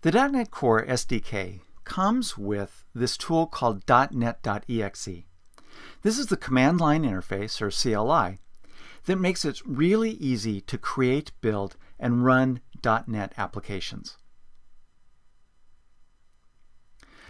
The .NET Core SDK comes with this tool called .NET.exe. This is the command line interface, or CLI, that makes it really easy to create, build, and run .NET applications.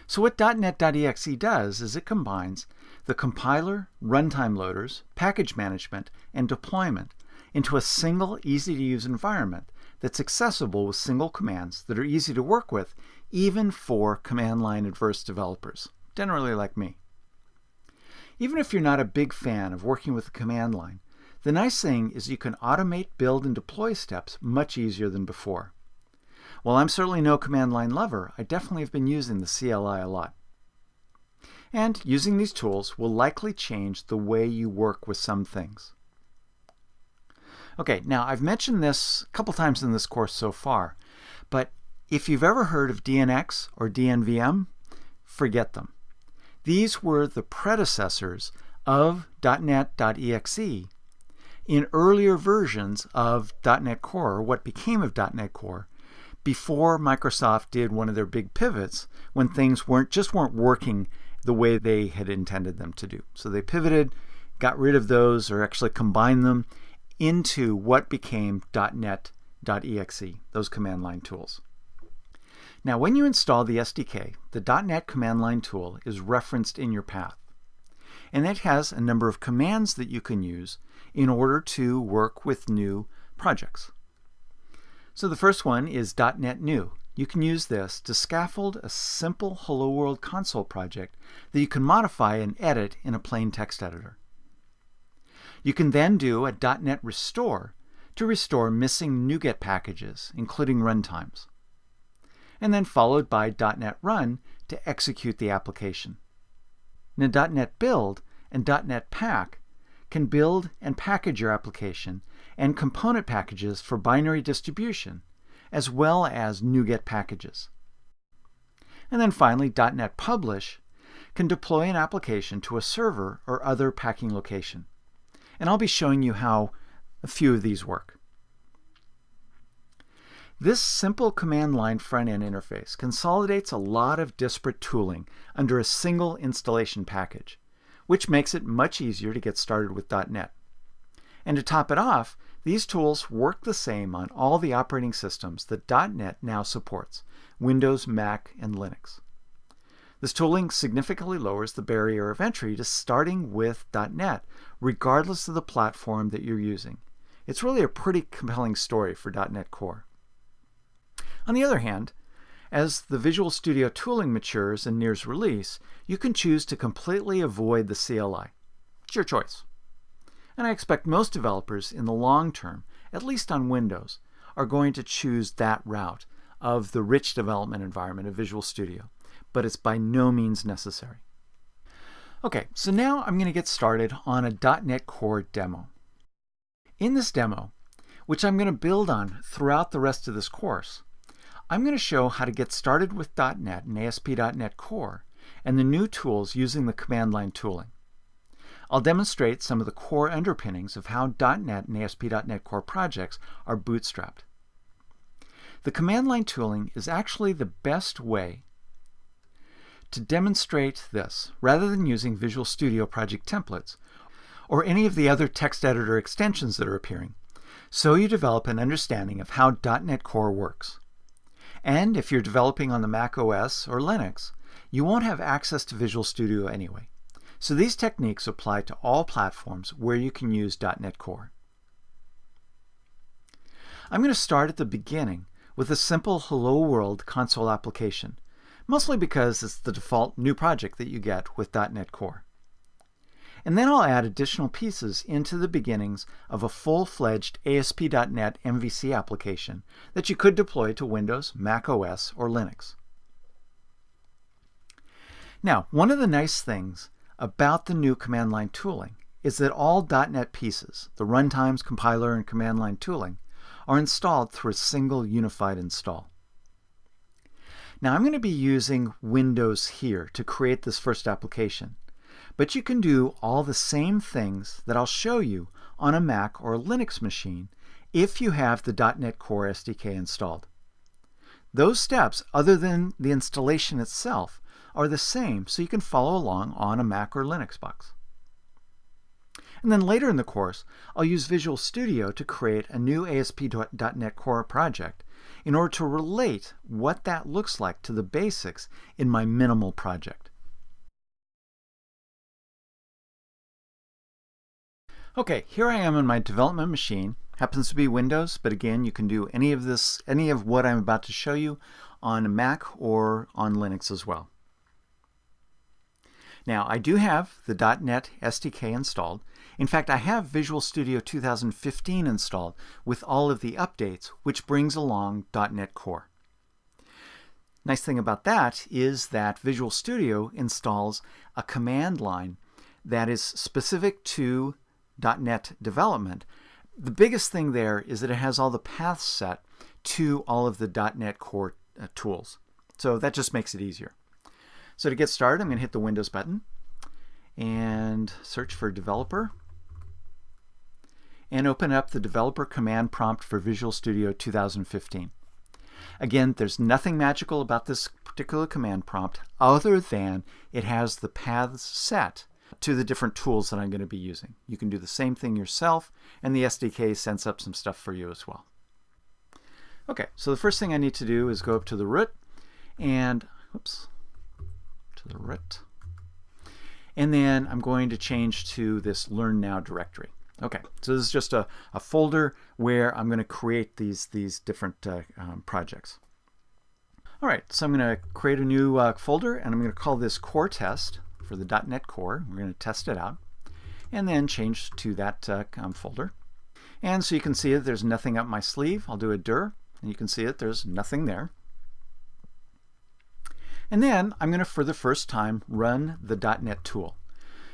So what .NET.exe does is it combines the compiler, runtime loaders, package management, and deployment into a single, easy-to-use environment that's accessible with single commands that are easy to work with, even for command line adverse developers, generally like me. Even if you're not a big fan of working with the command line, the nice thing is you can automate build and deploy steps much easier than before. While I'm certainly no command line lover, I definitely have been using the CLI a lot. And using these tools will likely change the way you work with some things. Okay, now I've mentioned this a couple times in this course so far, but if you've ever heard of DNX or DNVM, forget them. These were the predecessors of .NET.exe in earlier versions of .NET Core, or what became of .NET Core, before Microsoft did one of their big pivots when things weren't working the way they had intended them to do. So they pivoted, got rid of those, or actually combined them into what became .NET.exe, those command line tools. Now, when you install the SDK, the .NET command line tool is referenced in your path. And it has a number of commands that you can use in order to work with new projects. So the first one is .NET New. You can use this to scaffold a simple Hello World console project that you can modify and edit in a plain text editor. You can then do a .NET Restore to restore missing NuGet packages, including runtimes. And then followed by .NET Run to execute the application. Now, .NET Build and .NET Pack can build and package your application and component packages for binary distribution, as well as NuGet packages. And then finally, .NET Publish can deploy an application to a server or other packing location. And I'll be showing you how a few of these work. This simple command line front-end interface consolidates a lot of disparate tooling under a single installation package, which makes it much easier to get started with .NET. And to top it off, these tools work the same on all the operating systems that .NET now supports: Windows, Mac, and Linux. This tooling significantly lowers the barrier of entry to starting with .NET, regardless of the platform that you're using. It's really a pretty compelling story for .NET Core. On the other hand, as the Visual Studio tooling matures and nears release, you can choose to completely avoid the CLI. It's your choice. And I expect most developers in the long term, at least on Windows, are going to choose that route of the rich development environment of Visual Studio, but it's by no means necessary. Okay, so now I'm going to get started on a .NET Core demo. In this demo, which I'm going to build on throughout the rest of this course, I'm going to show how to get started with .NET and ASP.NET Core and the new tools using the command line tooling. I'll demonstrate some of the core underpinnings of how .NET and ASP.NET Core projects are bootstrapped. The command line tooling is actually the best way to demonstrate this, rather than using Visual Studio project templates or any of the other text editor extensions that are appearing, so you develop an understanding of how .NET Core works. And if you're developing on the Mac OS or Linux, you won't have access to Visual Studio anyway. So these techniques apply to all platforms where you can use .NET Core. I'm going to start at the beginning with a simple Hello World console application, mostly because it's the default new project that you get with .NET Core. And then I'll add additional pieces into the beginnings of a full-fledged ASP.NET MVC application that you could deploy to Windows, Mac OS, or Linux. Now, one of the nice things about the new command line tooling is that all .NET pieces, the runtimes, compiler, and command line tooling, are installed through a single unified install. Now, I'm going to be using Windows here to create this first application, but you can do all the same things that I'll show you on a Mac or a Linux machine if you have the .NET Core SDK installed. Those steps, other than the installation itself, are the same, so you can follow along on a Mac or Linux box. And then later in the course, I'll use Visual Studio to create a new ASP.NET Core project in order to relate what that looks like to the basics in my minimal project. Okay, here I am on my development machine. Happens to be Windows, but again, you can do any of what I'm about to show you on a Mac or on Linux as well. Now, I do have the .NET SDK installed. In fact, I have Visual Studio 2015 installed with all of the updates, which brings along .NET Core. Nice thing about that is that Visual Studio installs a command line that is specific to .NET development. The biggest thing there is that it has all the paths set to all of the .NET Core tools. So that just makes it easier. So to get started, I'm going to hit the Windows button and search for developer and open up the developer command prompt for Visual Studio 2015. Again, there's nothing magical about this particular command prompt other than it has the paths set to the different tools that I'm going to be using. You can do the same thing yourself, and the SDK sends up some stuff for you as well. Okay, so the first thing I need to do is go up to the root and, to the root. And then I'm going to change to this Learn Now directory. Okay, so this is just a folder where I'm going to create these different projects. All right, so I'm going to create a new folder, and I'm going to call this Core Test for the .NET Core. We're going to test it out, and then change to that folder. And so you can see that there's nothing up my sleeve. I'll do a dir, and you can see that there's nothing there. And then I'm going to, for the first time, run the .NET tool.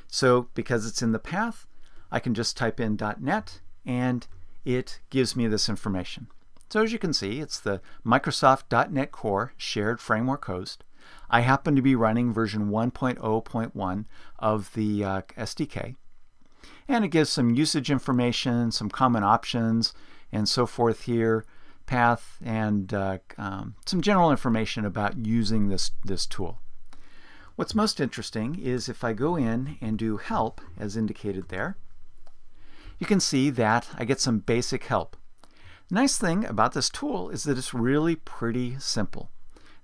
So because it's in the path, I can just type in .NET, and it gives me this information. So as you can see, it's the Microsoft .NET Core Shared Framework Host. I happen to be running version 1.0.1 of the SDK. And it gives some usage information, some common options, and so forth here, path, and some general information about using this tool. What's most interesting is if I go in and do help, as indicated there, you can see that I get some basic help. The nice thing about this tool is that it's really pretty simple.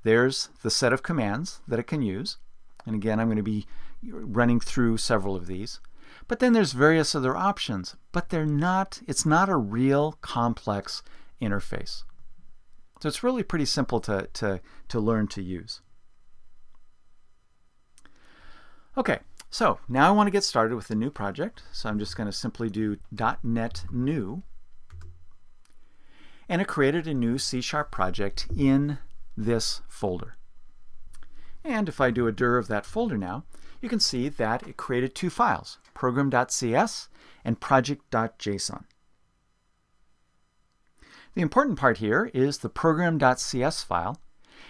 There's the set of commands that it can use, and again I'm going to be running through several of these. But then there's various other options, but it's not a real complex interface. So it's really pretty simple to learn to use. Okay, so now I want to get started with a new project. So I'm just going to simply do .NET New, and it created a new C# project in this folder. And if I do a dir of that folder now, you can see that it created two files, program.cs and project.json. The important part here is the program.cs file,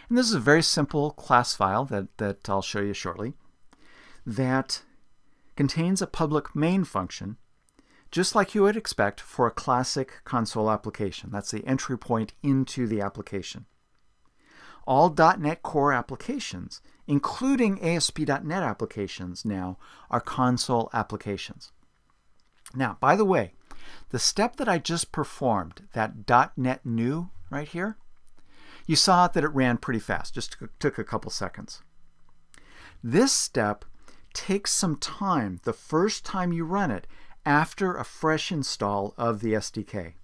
and this is a very simple class file that I'll show you shortly, that contains a public main function, just like you would expect for a classic console application. That's the entry point into the application. All .NET Core applications, including ASP.NET applications now, are console applications. Now, by the way, the step that I just performed, that .NET New right here, you saw that it ran pretty fast, just took a couple seconds. This step takes some time the first time you run it after a fresh install of the SDK.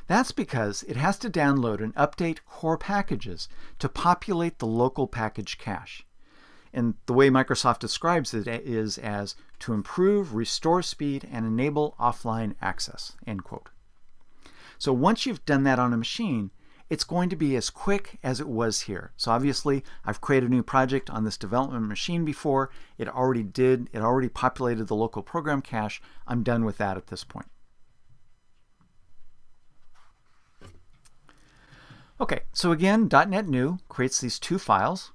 That's because it has to download and update core packages to populate the local package cache. And the way Microsoft describes it is as to improve, restore speed, and enable offline access, end quote. So once you've done that on a machine, it's going to be as quick as it was here. So obviously, I've created a new project on this development machine before. It already populated the local program cache. I'm done with that at this point. Okay, so again, .NET New creates these two files,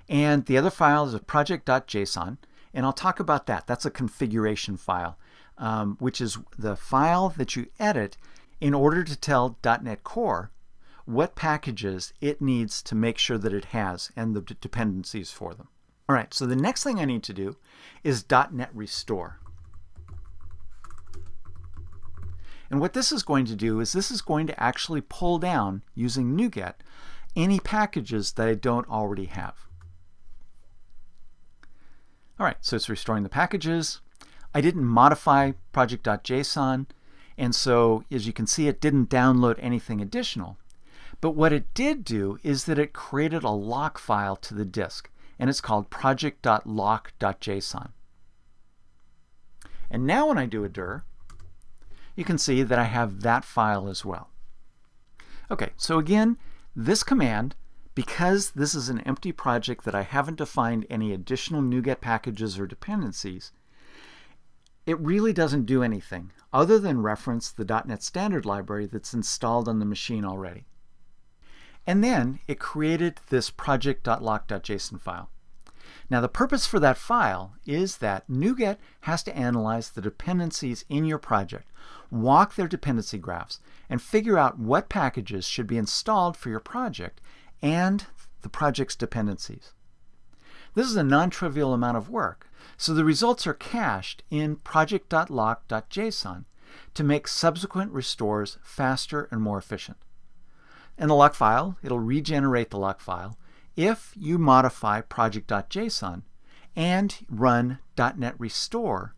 and the other file is a project.json, and I'll talk about that. That's a configuration file, which is the file that you edit in order to tell .NET Core what packages it needs to make sure that it has and the dependencies for them. All right, so the next thing I need to do is .NET Restore. And what this is going to do is this is going to actually pull down, using NuGet, any packages that I don't already have. All right, so it's restoring the packages. I didn't modify project.json, and so as you can see, it didn't download anything additional. But what it did do is that it created a lock file to the disk, and it's called project.lock.json. And now when I do a dir, you can see that I have that file as well. Okay, so again, this command, because this is an empty project that I haven't defined any additional NuGet packages or dependencies, it really doesn't do anything other than reference the .NET Standard library that's installed on the machine already. And then it created this project.lock.json file. Now the purpose for that file is that NuGet has to analyze the dependencies in your project, walk their dependency graphs, and figure out what packages should be installed for your project and the project's dependencies. This is a non-trivial amount of work, so the results are cached in project.lock.json to make subsequent restores faster and more efficient. In the lock file, it'll regenerate the lock file if you modify project.json and run .NET Restore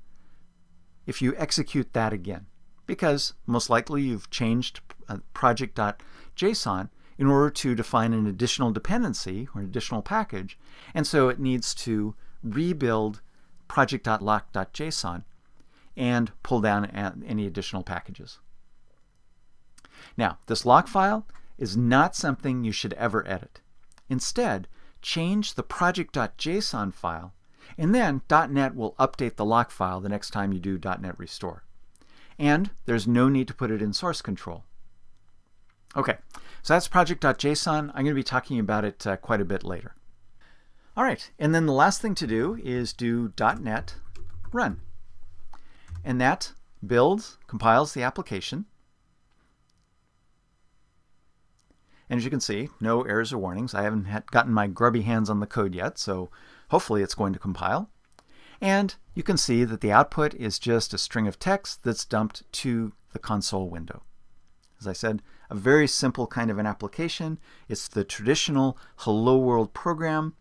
if you execute that again, because most likely you've changed project.json in order to define an additional dependency or an additional package, and so it needs to rebuild project.lock.json and pull down any additional packages. Now, this lock file is not something you should ever edit. Instead, change the project.json file, and then .NET will update the lock file the next time you do .NET Restore. And there's no need to put it in source control. Okay, so that's project.json. I'm going to be talking about it quite a bit later. All right, and then the last thing to do is do .NET Run. And that builds, compiles the application. And as you can see, no errors or warnings. I haven't gotten my grubby hands on the code yet, so hopefully it's going to compile. And you can see that the output is just a string of text that's dumped to the console window. As I said, a very simple kind of an application. It's the traditional Hello World program.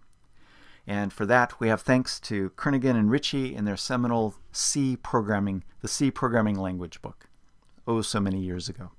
And for that, we have thanks to Kernighan and Ritchie in their seminal C programming, the C programming language book, oh so many years ago.